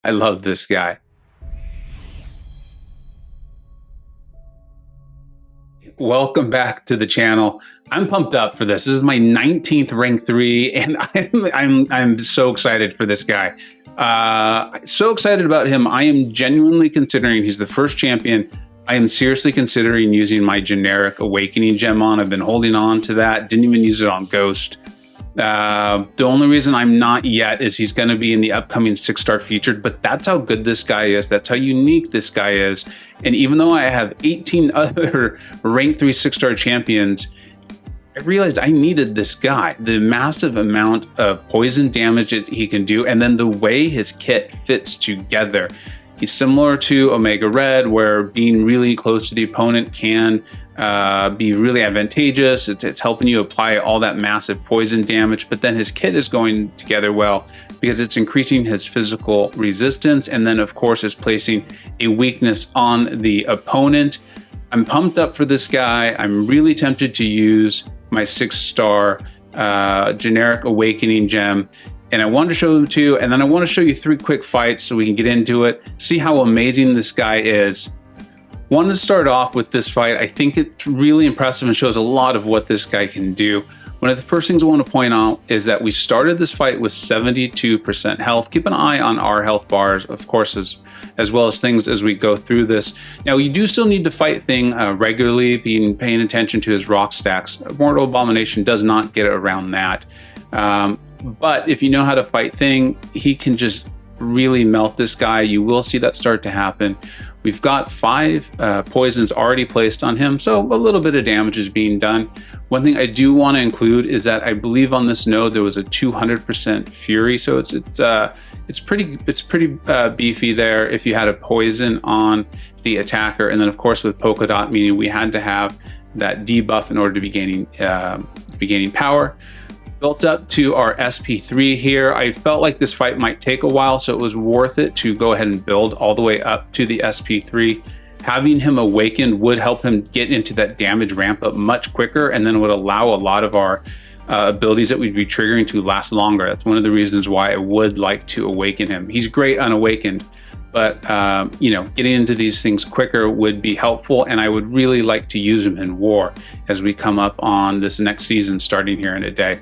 I love this guy. Welcome back to the channel. I'm pumped up for this. This is my 19th rank 3, and I'm so excited for this guy. So excited about him. I am genuinely considering, he's the first champion I am seriously considering using my generic Awakening gem on. I've been holding on to that. Didn't even use it on Ghost. The only reason I'm not yet is he's going to be in the upcoming 6-star featured, but that's how good this guy is. That's how unique this guy is. And even though I have 18 other rank 3 6-star champions, I realized I needed this guy. The massive amount of poison damage that he can do, and then the way his kit fits together. He's similar to Omega Red, where being really close to the opponent can be really advantageous. It's helping you apply all that massive poison damage, but then his kit is going together well because it's increasing his physical resistance, and then of course is placing a weakness on the opponent. I'm pumped up for this guy. I'm really tempted to use my 6-star generic Awakening gem. And I wanted to show them to you, and then I want to show you 3 quick fights so we can get into it, see how amazing this guy is. Wanted to start off with this fight. I think it's really impressive and shows a lot of what this guy can do. One of the first things I want to point out is that we started this fight with 72% health. Keep an eye on our health bars, of course, as well as things as we go through this. Now, you do still need to fight Thing regularly, paying attention to his rock stacks. Mortal Abomination does not get around that. But if you know how to fight Thing, he can just really melt this guy. You will see that start to happen. We've got 5 poisons already placed on him, so a little bit of damage is being done. One thing I do want to include is that I believe on this node there was a 200% fury, so it's pretty beefy there if you had a poison on the attacker, and then of course with polka dot, meaning we had to have that debuff in order to be gaining power. Built up to our SP3 here. I felt like this fight might take a while, so it was worth it to go ahead and build all the way up to the SP3. Having him awakened would help him get into that damage ramp up much quicker, and then it would allow a lot of our abilities that we'd be triggering to last longer. That's one of the reasons why I would like to awaken him. He's great unawakened, but you know, getting into these things quicker would be helpful, and I would really like to use him in war as we come up on this next season starting here in a day.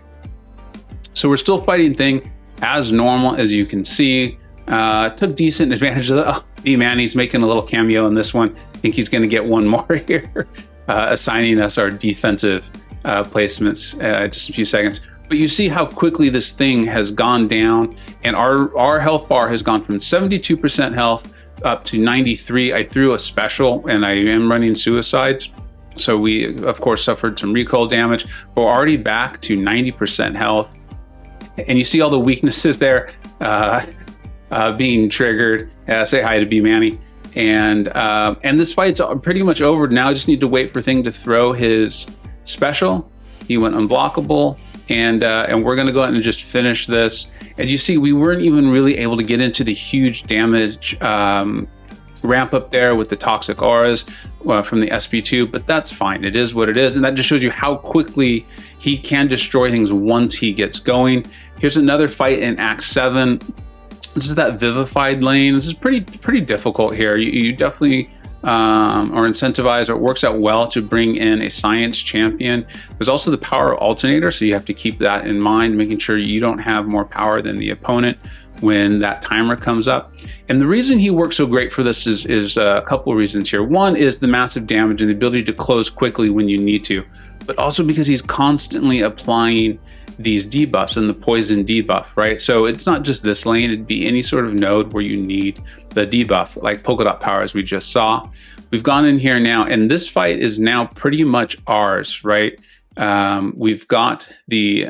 So we're still fighting Thing as normal, as you can see. Took decent advantage of that. Oh, B-Man, making a little cameo in this one. I think he's going to get one more here, assigning us our defensive placements just a few seconds. But you see how quickly this Thing has gone down, and our health bar has gone from 72% health up to 93. I threw a special, and I am running suicides. So we, of course, suffered some recoil damage, but we're already back to 90% health. And you see all the weaknesses there being triggered. Say hi to B-Manny. And this fight's pretty much over. Now I just need to wait for Thing to throw his special. He went unblockable. And we're going to go ahead and just finish this. As you see, we weren't even really able to get into the huge damage ramp up there with the toxic auras from the SP2, but that's fine. It is what it is, and that just shows you how quickly he can destroy things once he gets going. Here's another fight in Act 7. This is that Vivified lane. This is pretty difficult here. You definitely are incentivized, or it works out well to bring in a science champion. There's also the power alternator, so you have to keep that in mind, making sure you don't have more power than the opponent when that timer comes up. And the reason he works so great for this is a couple of reasons here. One is the massive damage and the ability to close quickly when you need to, but also because he's constantly applying these debuffs and the poison debuff, right? So it's not just this lane, it'd be any sort of node where you need the debuff, like polka dot power as we just saw. We've gone in here now, and this fight is now pretty much ours, right? We've got the,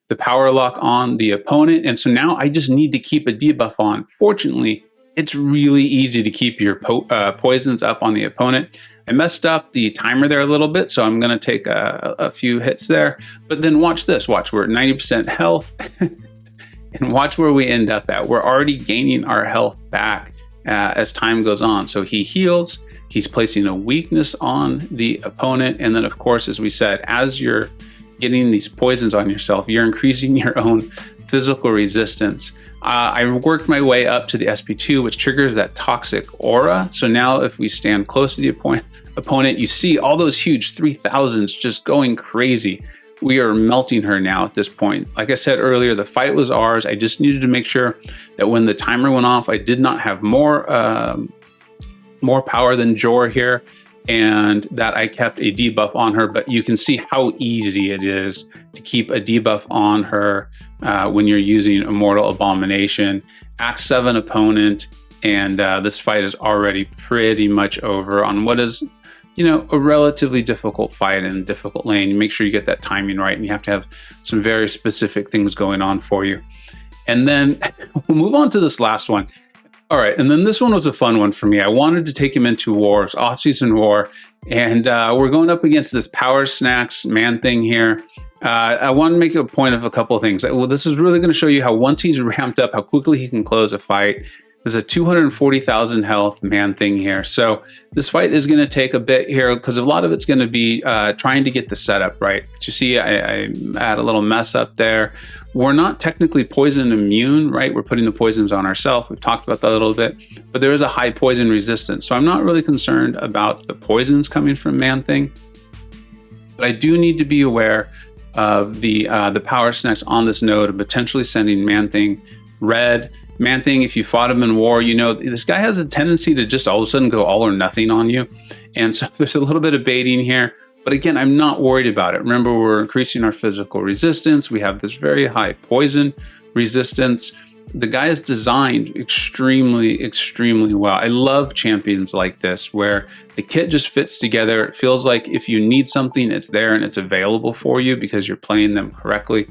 the power lock on the opponent, and so now I just need to keep a debuff on. Fortunately, it's really easy to keep your poisons up on the opponent. I messed up the timer there a little bit, so I'm going to take a few hits there. But then watch this. Watch, we're at 90% health. And watch where we end up at. We're already gaining our health back as time goes on. So he heals. He's placing a weakness on the opponent. And then, of course, as we said, as you're getting these poisons on yourself, you're increasing your own physical resistance I worked my way up to the SP2, which triggers that toxic aura. So now if we stand close to the opponent, you see all those huge 3000s just going crazy. We are melting her now at this point. Like I said earlier, the fight was ours. I just needed to make sure that when the timer went off, I did not have more power than Jor here, and that I kept a debuff on her. But you can see how easy it is to keep a debuff on her when you're using Immortal Abomination. Act 7 opponent, and this fight is already pretty much over on what is, you know, a relatively difficult fight in a difficult lane. You make sure you get that timing right, and you have to have some very specific things going on for you. And then we'll move on to this last one. All right, and then this one was a fun one for me. I wanted to take him into war, it's off-season war, and we're going up against this Power Snacks Man-Thing here. I want to make a point of a couple of things. Well, this is really going to show you how once he's ramped up, how quickly he can close a fight. There's a 240,000 health Man-Thing here. So this fight is going to take a bit here because a lot of it's going to be trying to get the setup right. But you see, I had a little mess up there. We're not technically poison immune, right? We're putting the poisons on ourselves. We've talked about that a little bit, but there is a high poison resistance. So I'm not really concerned about the poisons coming from Man-Thing, but I do need to be aware of the Power Snacks on this node and potentially sending Man-Thing red. Man-Thing, if you fought him in war, you know, this guy has a tendency to just all of a sudden go all or nothing on you. And so there's a little bit of baiting here. But again, I'm not worried about it. Remember, we're increasing our physical resistance. We have this very high poison resistance. The guy is designed extremely, extremely well. I love champions like this, where the kit just fits together. It feels like if you need something, it's there and it's available for you because you're playing them correctly.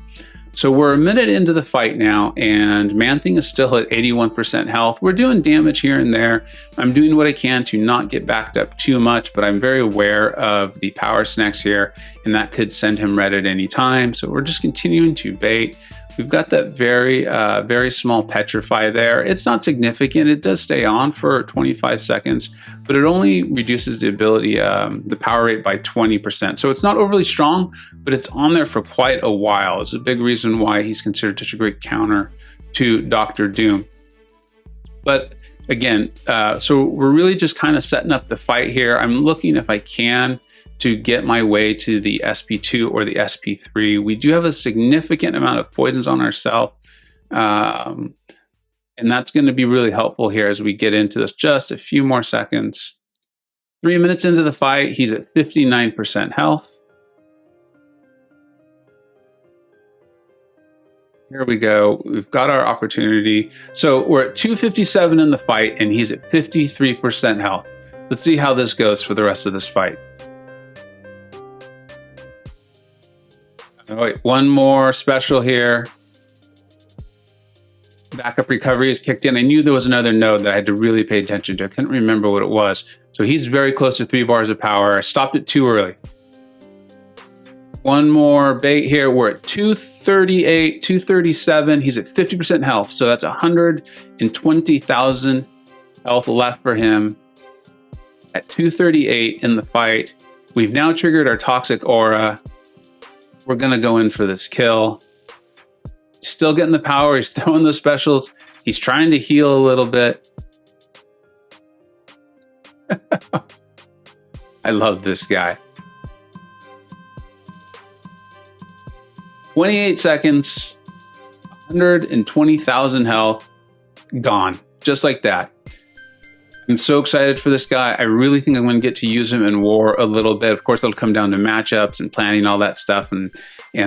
So we're a minute into the fight now, and Man-Thing is still at 81% health. We're doing damage here and there. I'm doing what I can to not get backed up too much, but I'm very aware of the Power Snacks here, and that could send him red at any time. So we're just continuing to bait. We've got that very small petrify there. It's not significant. It does stay on for 25 seconds, but it only reduces the ability, the power rate by 20%. So it's not overly strong, but it's on there for quite a while. It's a big reason why he's considered such a great counter to Dr. Doom. But again, so we're really just kind of setting up the fight here. I'm looking if I can to get my way to the SP2 or the SP3. We do have a significant amount of poisons on ourselves, and that's going to be really helpful here as we get into this. Just a few more seconds. 3 minutes into the fight, he's at 59% health. Here we go. We've got our opportunity. So we're at 257 in the fight, and he's at 53% health. Let's see how this goes for the rest of this fight. All right, one more special here. Backup recovery is kicked in. I knew there was another node that I had to really pay attention to. I couldn't remember what it was. So he's very close to 3 bars of power. I stopped it too early. One more bait here. We're at 238, 237. He's at 50% health. So that's 120,000 health left for him at 238 in the fight. We've now triggered our toxic aura. We're going to go in for this kill. He's still getting the power. He's throwing the specials. He's trying to heal a little bit. I love this guy. 28 seconds, 120,000 health, gone. Just like that. I'm so excited for this guy. I really think I'm going to get to use him in war a little bit. Of course, it'll come down to matchups and planning all that stuff. And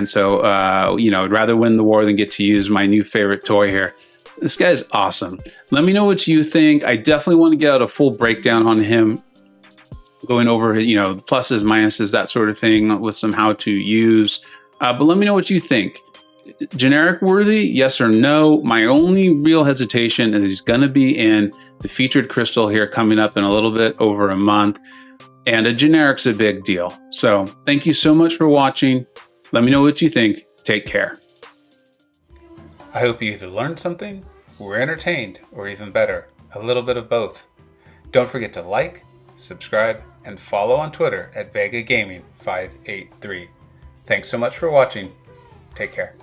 so, you know, I'd rather win the war than get to use my new favorite toy here. This guy's awesome. Let me know what you think. I definitely want to get out a full breakdown on him, going over, you know, the pluses, minuses, that sort of thing with some how to use. But let me know what you think. Generic worthy, yes or no? My only real hesitation is he's going to be in the featured crystal here coming up in a little bit over a month, and a generic's a big deal. So thank you so much for watching. Let me know what you think. Take care. I hope you either learned something, were entertained, or even better, a little bit of both. Don't forget to like, subscribe, and follow on Twitter at Vega Gaming 583. Thanks so much for watching. Take care.